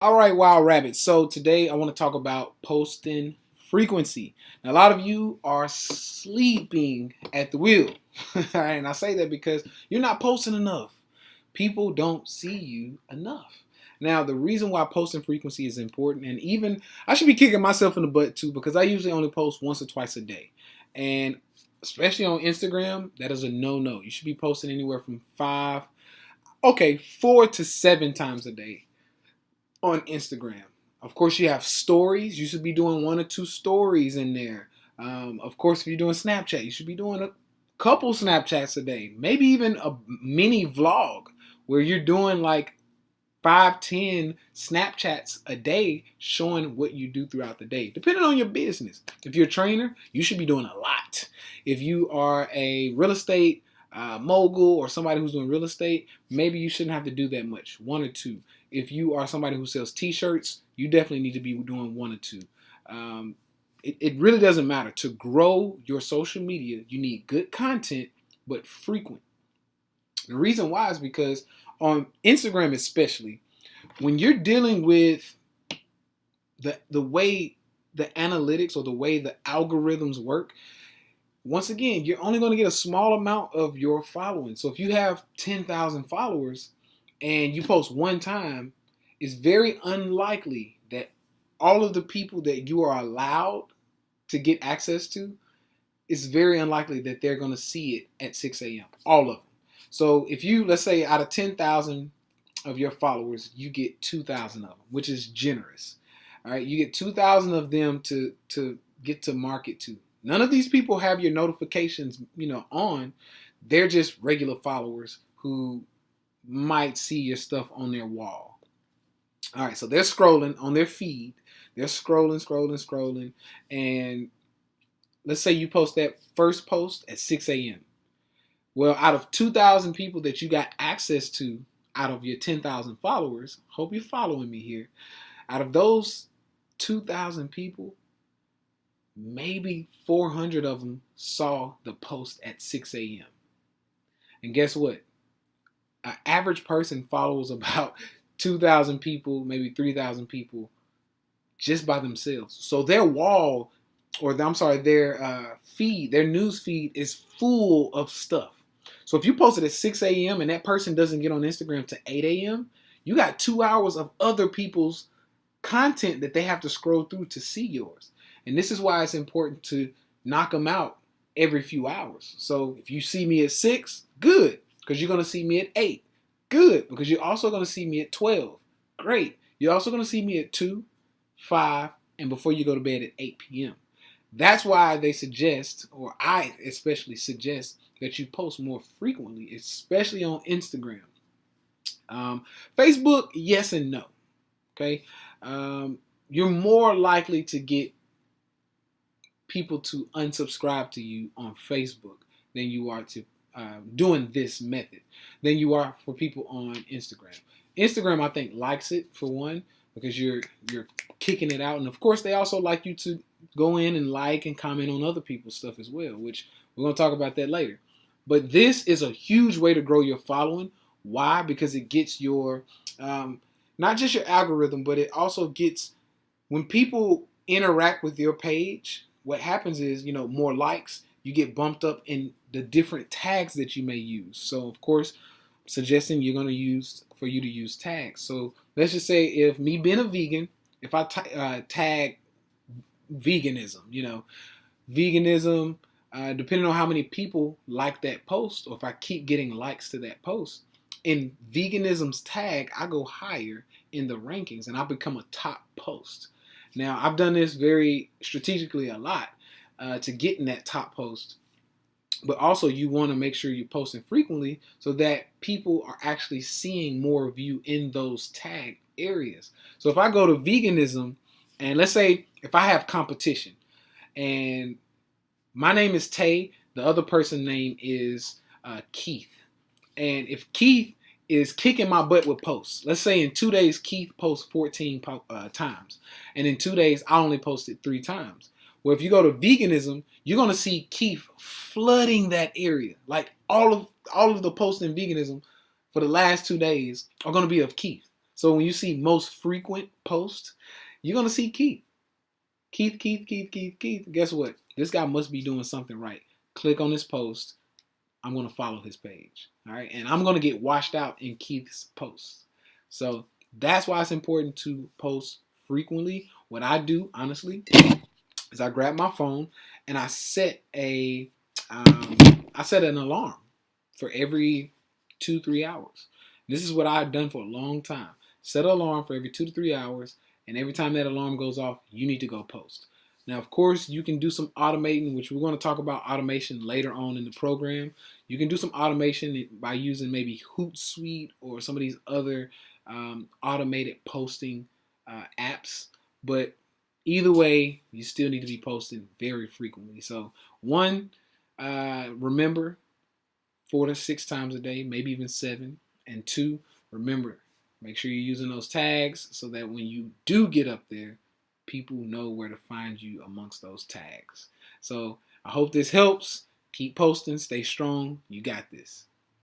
All right, Wild Rabbit. So today I want to talk about posting frequency. Now, a lot of you are sleeping at the wheel. And I say that because you're not posting enough. People don't see you enough. Now, the reason why posting frequency is important, and even I should be kicking myself in the butt too, because I usually only post once or twice a day. And especially on Instagram, that is a no-no. You should be posting anywhere from 4 to 7 times a day on Instagram. Of course, you have stories. You should be doing 1 or 2 stories in there. Of course, if you're doing Snapchat, you should be doing a couple Snapchats a day, maybe even a mini vlog where you're doing like 5, 10 Snapchats a day showing what you do throughout the day, depending on your business. If you're a trainer, you should be doing a lot. If you are a real estate mogul or somebody who's doing real estate, maybe you shouldn't have to do that much, 1 or 2. If you are somebody who sells t-shirts, you definitely need to be doing 1 or 2. It really doesn't matter. To grow your social media, you need good content, but frequent. The reason why is because on Instagram especially, when you're dealing with the way the analytics or the way the algorithms work, once again, you're only going to get a small amount of your following. So if you have 10,000 followers and you post one time, it's very unlikely that all of the people that you are allowed to get access to, it's very unlikely that they're going to see it at 6 a.m. All of them. So if you, let's say out of 10,000 of your followers, you get 2,000 of them, which is generous. All right, you get 2,000 of them to get to market to. None of these people have your notifications, on. They're just regular followers who might see your stuff on their wall. All right, so they're scrolling on their feed. They're scrolling, and let's say you post that first post at 6 a.m. Well, out of 2,000 people that you got access to out of your 10,000 followers, hope you're following me here. Out of those 2,000 people, maybe 400 of them saw the post at 6 a.m. And guess what? An average person follows about 2,000 people, maybe 3,000 people just by themselves. So their wall, their feed, their news feed is full of stuff. So if you post it at 6 a.m. and that person doesn't get on Instagram to 8 a.m., you got 2 hours of other people's content that they have to scroll through to see yours. And this is why it's important to knock them out every few hours. So if you see me at 6, good, because you're going to see me at 8. Good, because you're also going to see me at 12. Great. You're also going to see me at 2, 5, and before you go to bed at 8 p.m. That's why they suggest, or I especially suggest, that you post more frequently, especially on Instagram. Facebook, yes and no. Okay, you're more likely to get people to unsubscribe to you on Facebook than you are to doing this method than you are for people on Instagram. Instagram, I think, likes it for one because you're kicking it out, and of course, they also like you to go in and like and comment on other people's stuff as well, which we're going to talk about that later. But this is a huge way to grow your following. Why? Because it gets your not just your algorithm, but it also gets, when people interact with your page, what happens is, more likes, you get bumped up in the different tags that you may use. So, of course, I'm suggesting you to use tags. So, let's just say if me being a vegan, if I tag veganism, veganism, depending on how many people like that post, or if I keep getting likes to that post, in veganism's tag, I go higher in the rankings and I become a top post. Now, I've done this very strategically a lot to get in that top post, but also you want to make sure you're posting frequently so that people are actually seeing more of you in those tag areas. So if I go to veganism, and let's say if I have competition, and my name is Tay, the other person's name is Keith, and if Keith is kicking my butt with posts, let's say in 2 days Keith posts 14 times, and in 2 days I only posted 3 times. Well, if you go to veganism, you're gonna see Keith flooding that area. Like all of the posts in veganism for the last 2 days are gonna be of Keith. So when you see most frequent posts, you're gonna see Keith. Keith. Guess what? This guy must be doing something right. Click on this post. I'm gonna follow his page. All right, and I'm gonna get washed out in Keith's posts. So that's why it's important to post frequently. What I do, honestly, is I grab my phone and I set an alarm for every 2-3 hours. This is what I've done for a long time. Set an alarm for every 2 to 3 hours, and every time that alarm goes off, you need to go post. Now, of course, you can do some automating, which we're going to talk about automation later on in the program. You can do some automation by using maybe Hootsuite or some of these other automated posting apps. But either way, you still need to be posting very frequently. So, one, remember 4 to 6 times a day, maybe even 7. And 2, remember, make sure you're using those tags so that when you do get up there, people know where to find you amongst those tags. So I hope this helps. Keep posting, stay strong. You got this.